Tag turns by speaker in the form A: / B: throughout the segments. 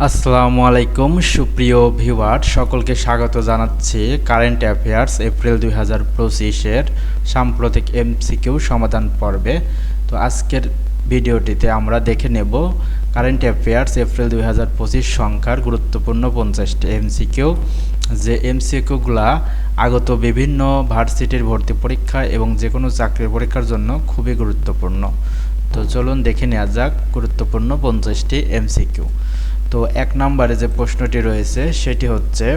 A: আসসালামু আলাইকুম সুপ্রিয় ভিউয়ার, সকলকে স্বাগত জানাচ্ছি কারেন্ট অ্যাফেয়ার্স এপ্রিল 2025-এর সাম্প্রতিক এমসিকিউ সমাধান পর্বে। তো আজকের ভিডিওটিতে আমরা দেখে নেব কারেন্ট অ্যাফেয়ার্স এপ্রিল 2025 সংখ্যার গুরুত্বপূর্ণ 50টি এমসিকিউ, যে এমসিকিউগুলা আগত বিভিন্ন ভার্সিটির ভর্তি পরীক্ষা এবং যে কোনো চাকরির পরীক্ষার জন্য খুবই গুরুত্বপূর্ণ। তো চলুন দেখে নেওয়া যাক গুরুত্বপূর্ণ 50টি এমসিকিউ। তো এক নম্বরে যে প্রশ্নটি রয়েছে সেটি হচ্ছে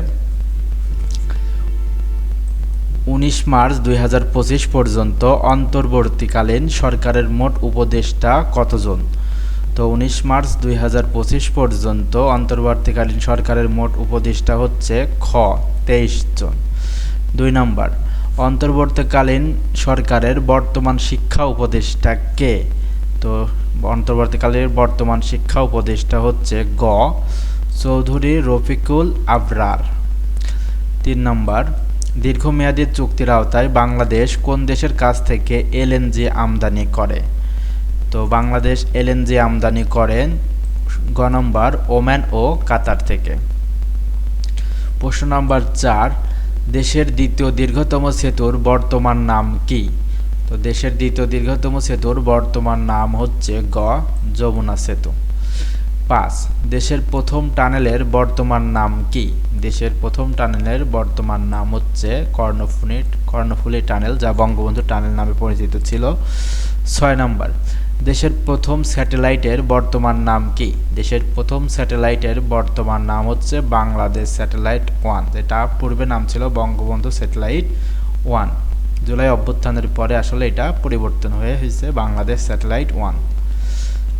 A: 19 মার্চ 2025 পর্যন্ত অন্তর্বর্তীকালীন সরকারের মোট উপদেষ্টা কতজন? তো 19 মার্চ 2025 পর্যন্ত অন্তর্বর্তীকালীন সরকারের মোট উপদেষ্টা হচ্ছে খ 23 জন। 2 নম্বর, অন্তর্বর্তীকালীন সরকারের বর্তমান শিক্ষা উপদেষ্টা কে? তো অন্তর্বর্তীকালের বর্তমান শিক্ষা উপদেষ্টা হচ্ছে গ চৌধুরী রফিকুল আবরার। 3 নম্বর, দীর্ঘমেয়াদী চুক্তির আওতায় বাংলাদেশ কোন দেশের কাছ থেকে এলএনজি আমদানি করে? তো বাংলাদেশ এলএনজি আমদানি করেন গ নম্বর ওমান ও কাতার থেকে। প্রশ্ন নম্বর 4, দেশের দ্বিতীয় দীর্ঘতম সেতুর বর্তমান নাম কি? তো দেশের দ্বিতীয় দীর্ঘতম সেতুর বর্তমান নাম হচ্ছে গ যমুনা সেতু। 5, দেশের প্রথম টানেলের বর্তমান নাম কি? দেশের প্রথম টানেলের বর্তমান নাম হচ্ছে কর্ণফুলী টানেল, যা বঙ্গবন্ধু টানেল নামে পরিচিত ছিল। 6 নম্বর, দেশের প্রথম স্যাটেলাইটের বর্তমান নাম কি? দেশের প্রথম স্যাটেলাইটের বর্তমান নাম হচ্ছে বাংলাদেশ স্যাটেলাইট 1, যেটা পূর্বে নাম ছিল বঙ্গবন্ধু স্যাটেলাইট 1। জুলাই অভ্যুত্থানের পরে আসলে এটা পরিবর্তন হয়েছে বাংলাদেশ স্যাটেলাইট 1।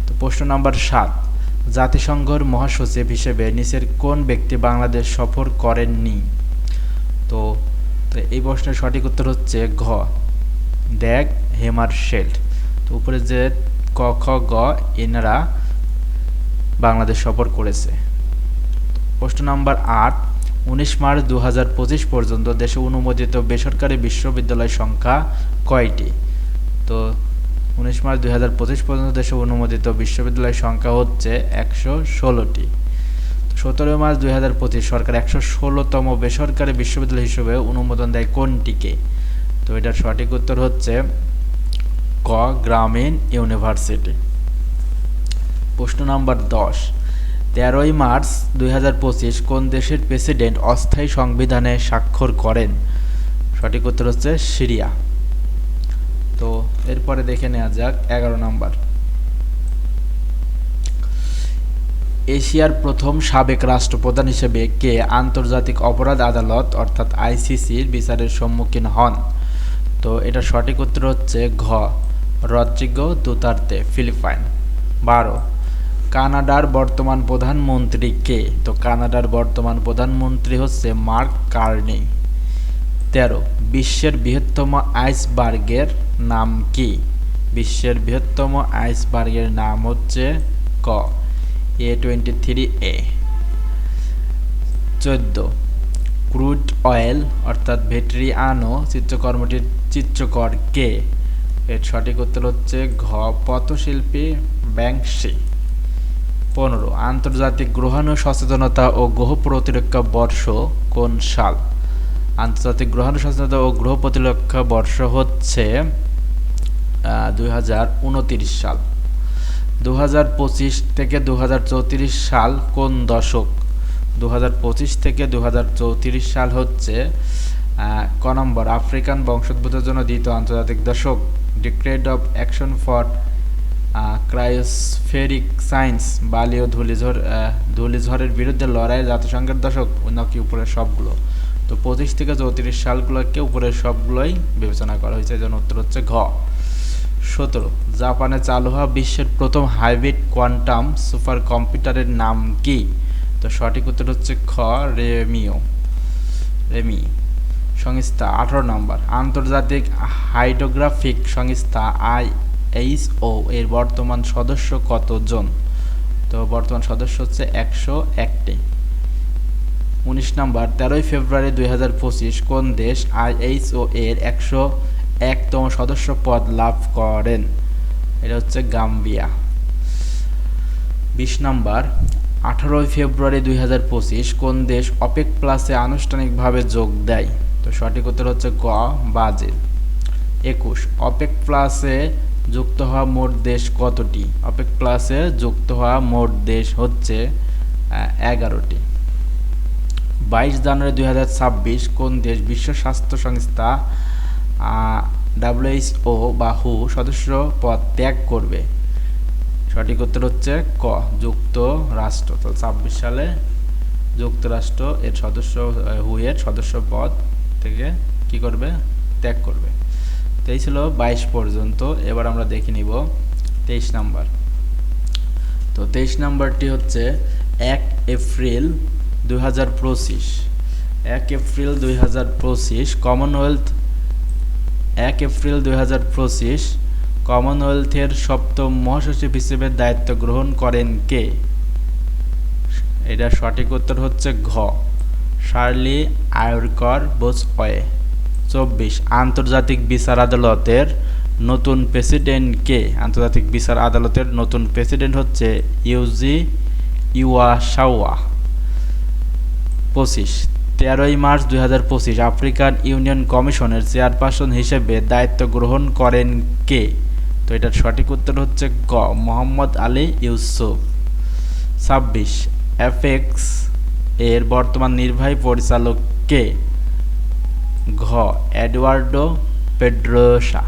A: তো প্রশ্ন নাম্বার 7, জাতিসংঘের মহাসচিব হিসেবে নিচের কোন ব্যক্তি বাংলাদেশ সফর করেননি? তো এই প্রশ্নের সঠিক উত্তর হচ্ছে ঘ ড্যাগ হেমারশেল্ড। তো উপরে যে ক খ গ এনারা বাংলাদেশ সফর করেছে। প্রশ্ন নাম্বার 8, 19 মার্চ 2025 পর্যন্ত দেশে অনুমোদিত বেসরকারি বিশ্ববিদ্যালয় সংখ্যা কয়টি? তো 19 মার্চ 2025 পর্যন্ত দেশে অনুমোদিত বিশ্ববিদ্যালয়ের সংখ্যা হচ্ছে 116টি। 17 মার্চ 2025 সরকার 116তম বেসরকারি বিশ্ববিদ্যালয় হিসেবে অনুমোদন দেয় কোনটিকে? তো এটার সঠিক উত্তর হচ্ছে ক গ্রামীণ ইউনিভার্সিটি। প্রশ্ন নাম্বার 10, 13 মার্চ 2025 কোন দেশের প্রেসিডেন্ট অস্থায়ী সংবিধানে স্বাক্ষর করেন? সঠিক উত্তর হচ্ছে সিরিয়া। তো এরপরে দেখে নেওয়া যাক 11 নম্বর, এশিয়ার প্রথম সাবেক রাষ্ট্রপ্রধান হিসেবে কে আন্তর্জাতিক অপরাধ আদালত অর্থাৎ আইসিসির বিচারের সম্মুখীন হন? তো এটা সঠিক উত্তর হচ্ছে ঘ রদ্রিগো দুতার্তে, ফিলিপাইন। 12, কানাডার বর্তমান প্রধানমন্ত্রী কে? তো কানাডার বর্তমান প্রধানমন্ত্রী হচ্ছে মার্ক কার্নি। 13, বিশ্বের বৃহত্তম আইসবার্গের নাম কি? বিশ্বের বৃহত্তম আইসবার্গের নাম হচ্ছে ক A23A। 14, ক্রুড অয়েল অর্থাৎ ভেট্রিয়ানো চিত্রকর্মটির চিত্রকর কে? এর সঠিক উত্তর হচ্ছে ঘ পথশিল্পী ব্যাংকশি। 15, আন্তর্জাতিক গ্রহাণু সচেতনতা ও গ্রহ প্রতিরক্ষা বর্ষ কোন সাল? আন্তর্জাতিক গ্রহাণু সচেতনতা ও গ্রহ প্রতিরক্ষা বর্ষ হচ্ছে 2029 সাল। 2025 থেকে 2034 সাল কোন দশক? 2025 থেকে 2034 সাল হচ্ছে ক নম্বর আফ্রিকান বংশোদ্ভূতের জন্য দ্বিতীয় আন্তর্জাতিক দশক, ডিক্লেরেড অফ অ্যাকশন ফর ক্রায়োস্ফেরিক সায়েন্স, বালি ও ধূলিঝড়ের বিরুদ্ধে লড়াইয়ের জাতিসংঘের দশক, নাকি উপরের সবগুলো? তো 25 থেকে 34 সালগুলোকে উপরের সবগুলোই বিবেচনা করা হয়েছে, এজন্য উত্তর হচ্ছে ঘ। 17, জাপানে চালু হওয়া বিশ্বের প্রথম হাইব্রিড কোয়ান্টাম সুপার কম্পিউটারের নাম কি? তো সঠিক উত্তর হচ্ছে খ রেমি সংস্থা। 18 নম্বর, আন্তর্জাতিক হাইড্রোগ্রাফিক সংস্থা ISO এর বর্তমান সদস্য কতজন? তো বর্তমান সদস্য হচ্ছে 101টি। 19 নম্বর, 13 ফেব্রুয়ারি 2025 কোন দেশ ISO এর 101তম সদস্য পদ লাভ করেন? এটা হচ্ছে গাম্বিয়া। 20 নম্বর, 18 ফেব্রুয়ারি 2025 কোন দেশ অপেক প্লাসে আনুষ্ঠানিকভাবে যোগ দেয়? তো সঠিক উত্তর হচ্ছে গ ব্রাজিল। 21 অপেক প্লাসে যুক্ত হওয়া মোট দেশ কতটি? অপেক প্লাসে যুক্ত হওয়া মোট দেশ হচ্ছে 11টি। 22 জানুয়ারি 2026 কোন দেশ বিশ্ব স্বাস্থ্য সংস্থা WHO বা হু সদস্য পদ ত্যাগ করবে? সঠিক উত্তর হচ্ছে ক যুক্তরাষ্ট্র। তো 26 সালে যুক্তরাষ্ট্র এর সদস্য হু এর সদস্য পদ থেকে কি করবে? ত্যাগ করবে। তো এই ছিল 22 পর্যন্ত। এবার আমরা দেখে নিব 23 নাম্বার। তো 23 নাম্বারটি হচ্ছে 1 এপ্রিল 2025 1 এপ্রিল 2025 কমনওয়েলথ 1 এপ্রিল 2025 কমনওয়েলথের সপ্তম মহাসচিব হিসেবে দায়িত্ব গ্রহণ করেন কে? এটা সঠিক উত্তর হচ্ছে ঘ শার্লি আয়রকর বোসওয়ে। 24 আন্তর্জাতিক বিচার আদালতের নতুন প্রেসিডেন্ট কে? আন্তর্জাতিক বিচার আদালতের নতুন প্রেসিডেন্ট হচ্ছে Yuji Iwasawa. 25 13 March 2025 African Union কমিশনের চেয়ারপারসন হিসেবে দায়িত্ব গ্রহণ করেন কে? তো এটার সঠিক উত্তর হচ্ছে গ মোহাম্মদ আলী ইউসুফ। 26 এফএক্স এর বর্তমান নির্বাহী পরিচালক কে? ঘ এডওয়ার্ডো পেড্রোসা।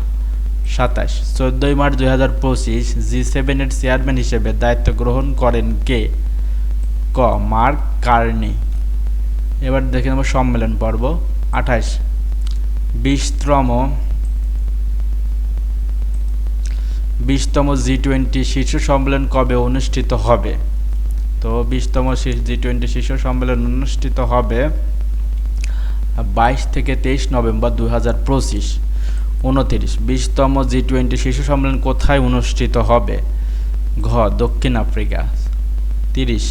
A: 27 14 মার্চ 2025 G7 এর চেয়ারম্যান হিসেবে দায়িত্ব গ্রহণ করেন কে? ক মার্ক কার্নি। এবার দেখে নেব সম্মেলন পর্ব। 28 20তম G20 শীর্ষ সম্মেলন কবে অনুষ্ঠিত হবে? তো 20তম G20 শীর্ষ সম্মেলন অনুষ্ঠিত হবে 22 থেকে 23 নভেম্বর 2025। 29 20তম G20 শীর্ষ সম্মেলন কোথায় অনুষ্ঠিত হবে? ঘ দক্ষিণ আফ্রিকা। 30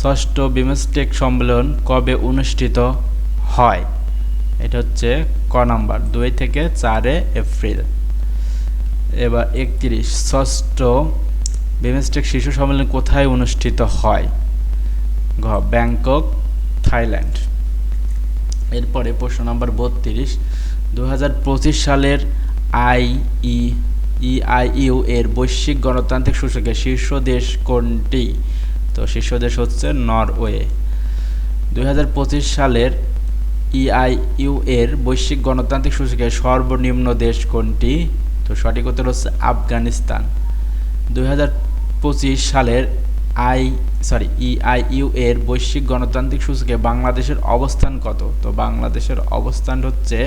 A: ষষ্ঠ বিমস্টেক সম্মেলন কবে অনুষ্ঠিত হয়? এটা হচ্ছে ক নাম্বার 2 থেকে 4 এপ্রিল। এবার 31 ষষ্ঠ বিমস্টেক শীর্ষ সম্মেলন কোথায় অনুষ্ঠিত হয়? ঘ ব্যাংকক থাইল্যান্ড। এরপরে প্রশ্ন নাম্বার 32 2025 সালের EIU এর বৈশ্বিক গণতান্ত্রিক সূচকে শীর্ষ দেশ কোনটি? তো শীর্ষ দেশ হচ্ছে নরওয়ে। 2025 সালের EIU এর বৈশ্বিক গণতান্ত্রিক সূচকে সর্বনিম্ন দেশ কোনটি? তো সঠিক উত্তর হচ্ছে আফগানিস্তান। 2025 সালের EIU এর বৈশ্বিক গণতান্ত্রিক সূচকে বাংলাদেশের অবস্থান কত? তো বাংলাদেশের অবস্থান হচ্ছে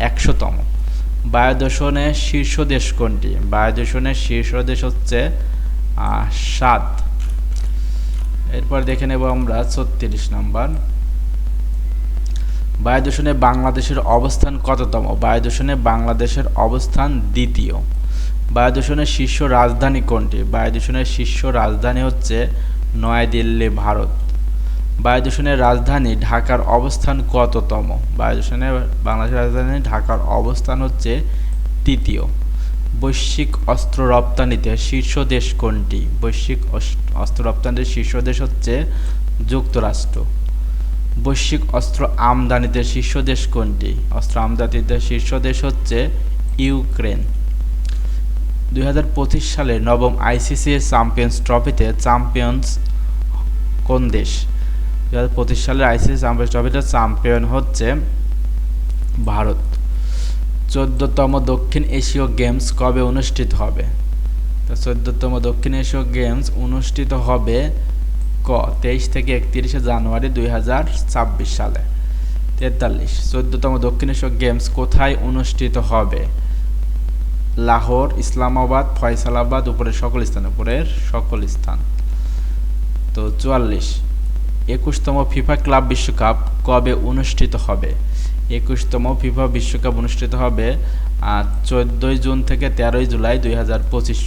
A: 100তম। বায়ু দূষণের শীর্ষ দেশ কোনটি? বায়ু দূষণের শীর্ষ দেশ হচ্ছে 7। এরপর দেখে নেব আমরা 36 নাম্বার। বায়ু দূষণে বাংলাদেশের অবস্থান কততম? বায়ু দূষণে বাংলাদেশের অবস্থান দ্বিতীয়। বায়ু দূষণের শীর্ষ রাজধানী কোনটি? বায়ু দূষণের শীর্ষ রাজধানী হচ্ছে নয়াদিল্লি, ভারত। বায়ু দূষণের রাজধানী ঢাকার অবস্থান কততম? বায়ু দূষণের বাংলাদেশের রাজধানী ঢাকার অবস্থান হচ্ছে তৃতীয়। বৈশ্বিক অস্ত্র রপ্তানিতে শীর্ষ দেশ কোনটি? বৈশ্বিক অস্ত্র রপ্তানিতে শীর্ষ দেশ হচ্ছে যুক্তরাষ্ট্র। বৈশ্বিক অস্ত্র আমদানিতে শীর্ষ দেশ কোনটি? অস্ত্র আমদানিতে শীর্ষ দেশ হচ্ছে ইউক্রেন। 2025 সালের নবম ICC চ্যাম্পিয়ন্স ট্রফিতে চ্যাম্পিয়ন্স কোন দেশ? 2025 সালের ICC চ্যাম্পিয়ন্স ট্রফিতে চ্যাম্পিয়ন হচ্ছে ভারত। 14তম দক্ষিণ এশীয় গেমস কবে অনুষ্ঠিত হবে? তো 14তম দক্ষিণ এশীয় গেমস অনুষ্ঠিত হবে ক 23 থেকে 31 জানুয়ারি 2026 সালে। 43 14তম দক্ষিণ এশীয় গেমস কোথায় অনুষ্ঠিত হবে? লাহোর, ইসলামাবাদ, ফয়সালাবাদ, উপরের সকল স্থান। তো 44 21তম ফিফা ক্লাব বিশ্বকাপ কবে অনুষ্ঠিত হবে? 21তম ফিফা বিশ্বকাপ অনুষ্ঠিত হবে 14 জুন থেকে 13 জুলাই 2025।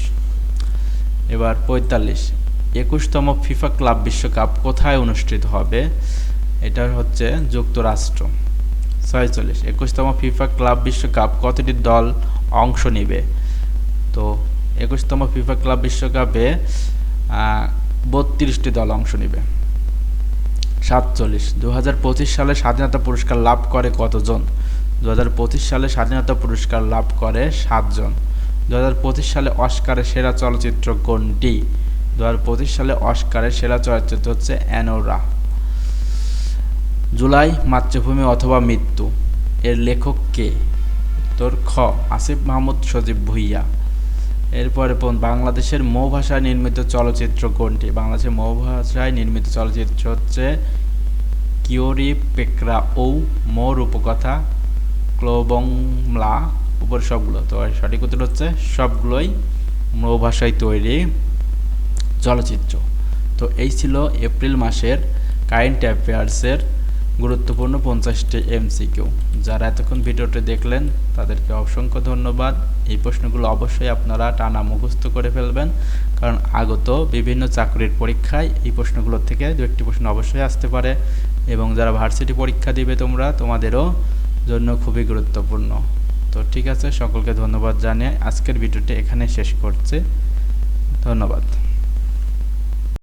A: এবার 45 21তম ফিফা ক্লাব বিশ্বকাপ কোথায় অনুষ্ঠিত হবে? এটা হচ্ছে যুক্তরাষ্ট্র। 46 21তম ফিফা ক্লাব বিশ্বকাপ কতটি দল অংশ নেবে? তো 21তম ফিফা ক্লাব বিশ্বকাপে 32টি দল অংশ নেবে। 47 2025 সালে স্বাধীনতা পুরস্কার লাভ করে কতজন? 2025 সালে স্বাধীনতা পুরস্কার লাভ করে 7 জন। 2025 সালে অস্কারের সেরা চলচ্চিত্র কোনটি? 2025 সালে অস্কারের সেরা চলচ্চিত্র হচ্ছে অ্যানোরা। জুলাই মাতৃভূমি অথবা মৃত্যু এর লেখক কে? উত্তর খ আসিফ মাহমুদ সজীব ভুঁইয়া। এরপরে বাংলাদেশের মৌ ভাষায় নির্মিত চলচ্চিত্র কোনটি? বাংলাদেশের মৌ ভাষায় নির্মিত চলচ্চিত্র হচ্ছে কিওরি পেকরা ও মোর উপকথা ক্লোবংলা উপর সবগুলো। তো সঠিক উত্তর হচ্ছে সবগুলোই মৌ ভাষায় তৈরি চলচ্চিত্র। তো এই ছিল এপ্রিল মাসের কারেন্ট অ্যাফেয়ার্সের গুরুত্বপূর্ণ 50টি এমসিকিউ। যারা এতক্ষণ ভিডিওটি দেখলেন তাদেরকে অসংখ্য ধন্যবাদ। এই প্রশ্নগুলো অবশ্যই আপনারা টানা মুখস্থ করে ফেলবেন, কারণ আগত বিভিন্ন চাকরির পরীক্ষায় এই প্রশ্নগুলো থেকে দু একটি প্রশ্ন অবশ্যই আসতে পারে, এবং যারা ভার্সিটি পরীক্ষা দিবে তোমাদেরও জন্য খুবই গুরুত্বপূর্ণ। তো ঠিক আছে, সকলকে ধন্যবাদ জানিয়ে আজকের ভিডিওটি এখানে শেষ করছি। ধন্যবাদ।